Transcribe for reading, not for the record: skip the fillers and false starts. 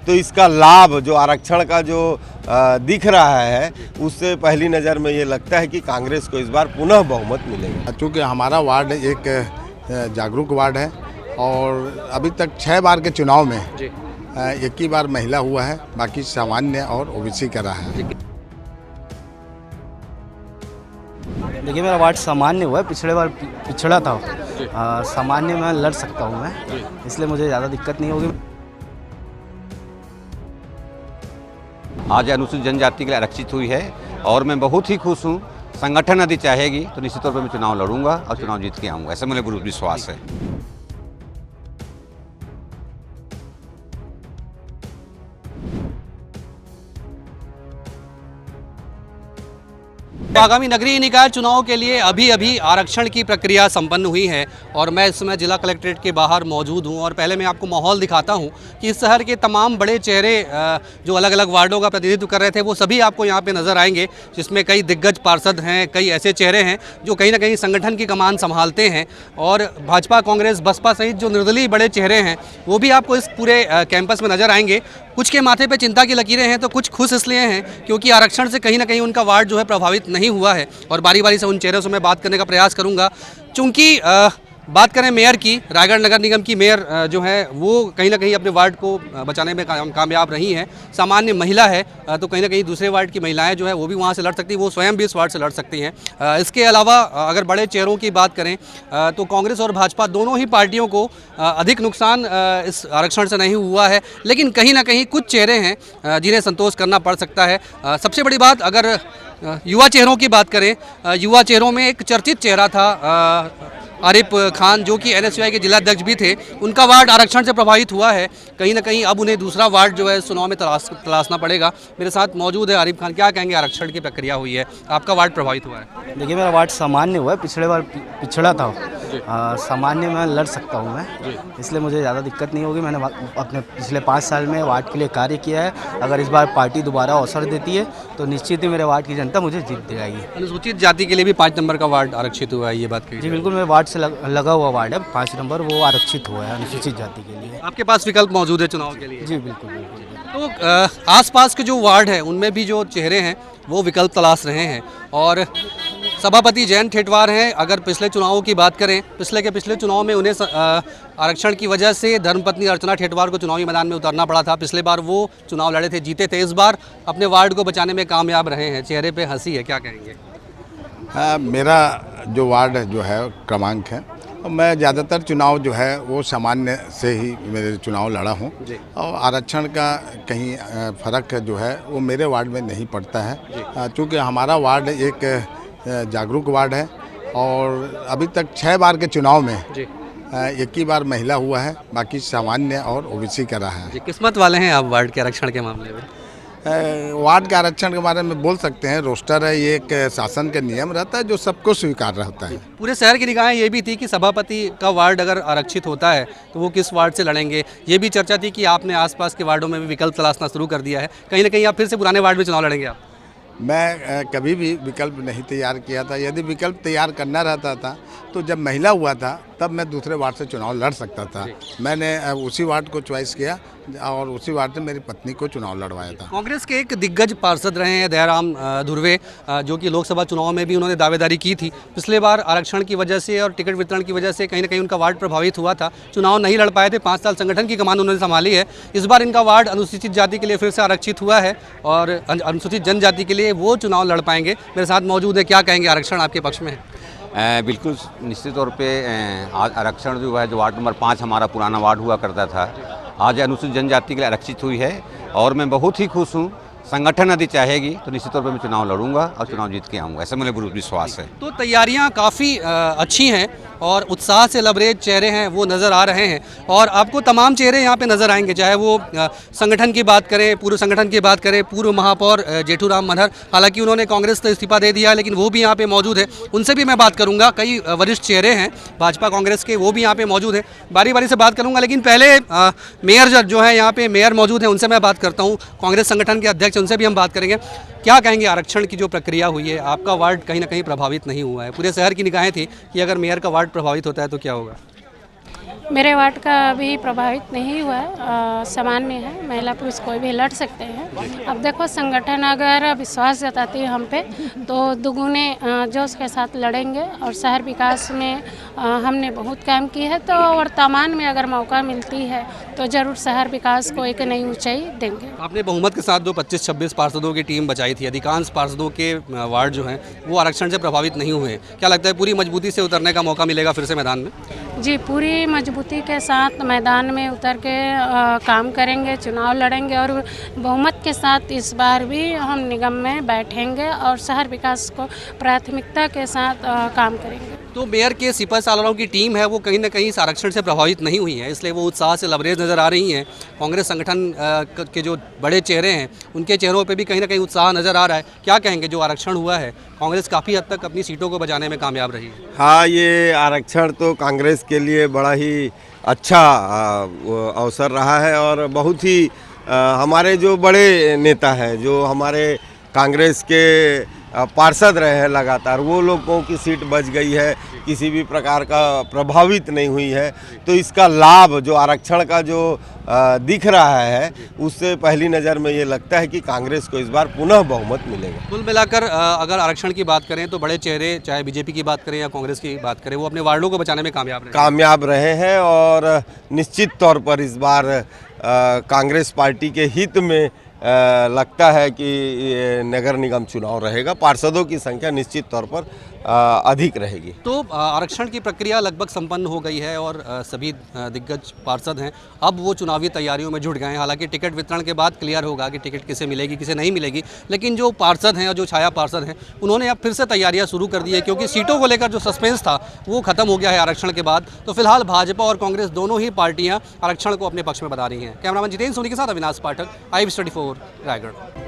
तो इसका लाभ जो आरक्षण का जो दिख रहा है उससे पहली नज़र में ये लगता है कि कांग्रेस को इस बार पुनः बहुमत मिलेगा। चूँकि हमारा वार्ड एक जागरूक वार्ड है और अभी तक 6 बार के चुनाव में एक ही बार महिला हुआ है, बाकी सामान्य और ओबीसी का रहा है। देखिए मेरा वार्ड सामान्य हुआ है, पिछले बार पिछड़ा था। सामान्य में लड़ सकता हूँ मैं, इसलिए मुझे ज़्यादा दिक्कत नहीं होगी। आज अनुसूचित जनजाति के लिए आरक्षित हुई है और मैं बहुत ही खुश हूँ। संगठन यदि चाहेगी तो निश्चित तौर पर मैं चुनाव लड़ूंगा और चुनाव जीत के आऊँगा, ऐसा मुझे पूरा विश्वास है। आगामी नगरीय निकाय चुनाव के लिए अभी आरक्षण की प्रक्रिया संपन्न हुई है और मैं इस समय जिला कलेक्ट्रेट के बाहर मौजूद हूं और पहले मैं आपको माहौल दिखाता हूं कि इस शहर के तमाम बड़े चेहरे जो अलग अलग वार्डों का प्रतिनिधित्व कर रहे थे वो सभी आपको यहां पे नज़र आएंगे, जिसमें कई दिग्गज पार्षद हैं, कई ऐसे चेहरे हैं जो कहीं ना कहीं संगठन की कमान संभालते हैं और भाजपा, कांग्रेस, बसपा सहित जो निर्दलीय बड़े चेहरे हैं वो भी आपको इस पूरे कैंपस में नज़र आएंगे। कुछ के माथे पे चिंता की लकीरें हैं तो कुछ खुश इसलिए हैं क्योंकि आरक्षण से कहीं ना कहीं उनका वार्ड जो है प्रभावित नहीं हुआ है और बारी बारी से उन चेहरों से मैं बात करने का प्रयास करूंगा। चूँकि बात करें मेयर की, रायगढ़ नगर निगम की मेयर जो है वो कहीं ना कहीं अपने वार्ड को बचाने में कामयाब रही हैं। सामान्य महिला है तो कहीं ना कहीं दूसरे वार्ड की महिलाएं जो है वो भी वहाँ से लड़ सकती हैं, वो स्वयं भी इस वार्ड से लड़ सकती हैं। इसके अलावा अगर बड़े चेहरों की बात करें तो कांग्रेस और भाजपा दोनों ही पार्टियों को अधिक नुकसान इस आरक्षण से नहीं हुआ है, लेकिन कहीं ना कहीं कुछ चेहरे हैं जिन्हें संतोष करना पड़ सकता है। सबसे बड़ी बात अगर युवा चेहरों की बात करें, युवा चेहरों में एक चर्चित चेहरा था आरिफ खान जो कि एनएसयूआई के जिलाध्यक्ष भी थे, उनका वार्ड आरक्षण से प्रभावित हुआ है। कहीं ना कहीं अब उन्हें दूसरा वार्ड जो है चुनाव में तलाशना पड़ेगा। मेरे साथ मौजूद है आरिफ खान। क्या कहेंगे, आरक्षण की प्रक्रिया हुई है, आपका वार्ड प्रभावित हुआ है? देखिए मेरा वार्ड सामान्य हुआ है, पिछले बार पिछड़ा था। सामान्य में लड़ सकता हूँ मैं, इसलिए मुझे ज़्यादा दिक्कत नहीं होगी। मैंने अपने पिछले 5 साल में वार्ड के लिए कार्य किया है। अगर इस बार पार्टी दोबारा अवसर देती है तो निश्चित ही मेरे वार्ड की जनता मुझे जीत दिलाएगी। अनुसूचित जाति के लिए भी 5 नंबर का वार्ड आरक्षित हुआ है, ये बात कही? जी बिल्कुल, मेरे वार्ड से लगा हुआ वार्ड है 5 नंबर, वो आरक्षित हुआ है अनुसूचित जाति के लिए। आपके पास विकल्प मौजूद है चुनाव के लिए? जी बिल्कुल बिल्कुल। तो आसपास के जो वार्ड हैं उनमें भी जो चेहरे हैं वो विकल्प तलाश रहे हैं और सभापति जयंत ठेठवार हैं। अगर पिछले चुनावों की बात करें, पिछले चुनाव में उन्हें आरक्षण की वजह से धर्मपत्नी अर्चना ठेठवार को चुनावी मैदान में उतरना पड़ा था। पिछले बार वो चुनाव लड़े थे, जीते थे। इस बार अपने वार्ड को बचाने में कामयाब रहे हैं। चेहरे पे हंसी है, क्या कहेंगे? मेरा जो वार्ड जो है क्रमांक है, मैं ज़्यादातर चुनाव जो है वो सामान्य से ही मेरे चुनाव लड़ा हूँ और आरक्षण का कहीं फ़र्क जो है वो मेरे वार्ड में नहीं पड़ता है। चूँकि हमारा वार्ड एक जागरूक वार्ड है और अभी तक 6 बार के चुनाव में एक ही बार महिला हुआ है, बाकी सामान्य और ओबीसी का रहा है। किस्मत वाले हैं आप वार्ड के आरक्षण के मामले में। वार्ड के आरक्षण के बारे में बोल सकते हैं, रोस्टर है, ये एक शासन का नियम रहता है जो सबको स्वीकार रहता है। पूरे शहर की निगाहें ये भी थी कि सभापति का वार्ड अगर आरक्षित होता है तो वो किस वार्ड से लड़ेंगे। ये भी चर्चा थी कि आपने आसपास के वार्डों में भी विकल्प तलाशना शुरू कर दिया है। कहीं ना कहीं आप फिर से पुराने वार्ड में चुनाव लड़ेंगे आप? मैं कभी भी विकल्प नहीं तैयार किया था। यदि विकल्प तैयार करना रहता था तो जब महिला हुआ था तब मैं दूसरे वार्ड से चुनाव लड़ सकता था। मैंने उसी वार्ड को चॉइस किया और उसी वार्ड से मेरी पत्नी को चुनाव लड़वाया था। कांग्रेस के एक दिग्गज पार्षद रहे हैं दयाराम धुर्वे, जो कि लोकसभा चुनाव में भी उन्होंने दावेदारी की थी। पिछले बार आरक्षण की वजह से और टिकट वितरण की वजह से कहीं ना कहीं उनका वार्ड प्रभावित हुआ था, चुनाव नहीं लड़ पाए थे। 5 साल संगठन की कमान उन्होंने संभाली है। इस बार इनका वार्ड अनुसूचित जाति के लिए फिर से आरक्षित हुआ है और अनुसूचित जनजाति के लिए वो चुनाव लड़ पाएंगे। मेरे साथ मौजूद है, क्या कहेंगे, आरक्षण आपके पक्ष में है? बिल्कुल निश्चित तौर पे आरक्षण जो है, जो वार्ड नंबर 5 हमारा पुराना वार्ड हुआ करता था, आज अनुसूचित जनजाति के लिए आरक्षित हुई है और मैं बहुत ही खुश हूँ। संगठन यदि चाहेगी तो निश्चित तौर पर मैं चुनाव लड़ूंगा और चुनाव जीत के आऊँगा, ऐसा मुझे पूरा विश्वास है। तो तैयारियां काफ़ी अच्छी हैं और उत्साह से लबरेज चेहरे हैं वो नज़र आ रहे हैं और आपको तमाम चेहरे यहाँ पे नज़र आएंगे, चाहे वो संगठन की बात करें, पूर्व संगठन की बात करें, पूर्व महापौर जेठूराम मनहर, हालांकि उन्होंने कांग्रेस से इस्तीफा दे दिया है लेकिन वो भी यहाँ पे मौजूद है, उनसे भी मैं बात करूँगा। कई वरिष्ठ चेहरे हैं भाजपा कांग्रेस के, वो भी यहाँ पर मौजूद हैं, बारी बारी से बात करूँगा। लेकिन पहले मेयर जो है यहाँ पे मेयर मौजूद हैं, उनसे मैं बात करता हूँ। कांग्रेस संगठन के अध्यक्ष, उनसे भी हम बात करेंगे। क्या कहेंगे, आरक्षण की जो प्रक्रिया हुई है, आपका वार्ड कहीं ना कहीं प्रभावित नहीं हुआ है। पूरे शहर की निगाहें थी कि अगर मेयर का वार्ड प्रभावित होता है तो क्या होगा? मेरे वार्ड का अभी प्रभावित नहीं हुआ है, सामान्य है, महिला पुरुष कोई भी लड़ सकते हैं। अब देखो संगठन अगर विश्वास जताती है हम पे तो दुगुने जोश के साथ लड़ेंगे और शहर विकास में हमने बहुत काम की है, तो वर्तमान में अगर मौका मिलती है तो ज़रूर शहर विकास को एक नई ऊंचाई देंगे। आपने बहुमत के साथ जो 25-26 पार्षदों की टीम बचाई थी, अधिकांश पार्षदों के वार्ड जो हैं वो आरक्षण से प्रभावित नहीं हुए, क्या लगता है पूरी मजबूती से उतरने का मौका मिलेगा फिर से मैदान में? जी, पूरी मजबूती के साथ मैदान में उतर के काम करेंगे, चुनाव लड़ेंगे और बहुमत के साथ इस बार भी हम निगम में बैठेंगे और शहर विकास को प्राथमिकता के साथ काम करेंगे। तो मेयर के सिपा सालारों की टीम है वो कहीं ना कहीं इस आरक्षण से प्रभावित नहीं हुई है, इसलिए वो उत्साह से लबरेज नज़र आ रही हैं। कांग्रेस संगठन के जो बड़े चेहरे हैं उनके चेहरों पे भी कहीं ना कहीं उत्साह नज़र आ रहा है। क्या कहेंगे, जो आरक्षण हुआ है कांग्रेस काफ़ी हद तक अपनी सीटों को बचाने में कामयाब रही है? हाँ, ये आरक्षण तो कांग्रेस के लिए बड़ा ही अच्छा अवसर रहा है और बहुत ही हमारे जो बड़े नेता हैं, जो हमारे कांग्रेस के पार्षद रहे हैं लगातार, वो लोगों की सीट बच गई है, किसी भी प्रकार का प्रभावित नहीं हुई है। तो इसका लाभ जो आरक्षण का जो दिख रहा है उससे पहली नज़र में ये लगता है कि कांग्रेस को इस बार पुनः बहुमत मिलेगा। कुल मिलाकर अगर आरक्षण की बात करें तो बड़े चेहरे, चाहे बीजेपी की बात करें या कांग्रेस की बात करें, वो अपने वार्डों को बचाने में कामयाब रहे हैं और निश्चित तौर पर इस बार कांग्रेस पार्टी के हित में लगता है कि ये नगर निगम चुनाव रहेगा। पार्षदों की संख्या निश्चित तौर पर अधिक रहेगी। तो आरक्षण की प्रक्रिया लगभग संपन्न हो गई है और सभी दिग्गज पार्षद हैं अब वो चुनावी तैयारियों में जुट गए हैं। हालांकि टिकट वितरण के बाद क्लियर होगा कि टिकट किसे मिलेगी किसे नहीं मिलेगी, लेकिन जो पार्षद हैं और जो छाया पार्षद हैं उन्होंने अब फिर से तैयारियां शुरू कर दी है, क्योंकि सीटों को लेकर जो सस्पेंस था वो खत्म हो गया है आरक्षण के बाद। तो फिलहाल भाजपा और कांग्रेस दोनों ही पार्टियाँ आरक्षण को अपने पक्ष में बता रही हैं। कैमरामैन जितेंद्र सोनी के साथ अविनाश पाठक, IB24 रायगढ़।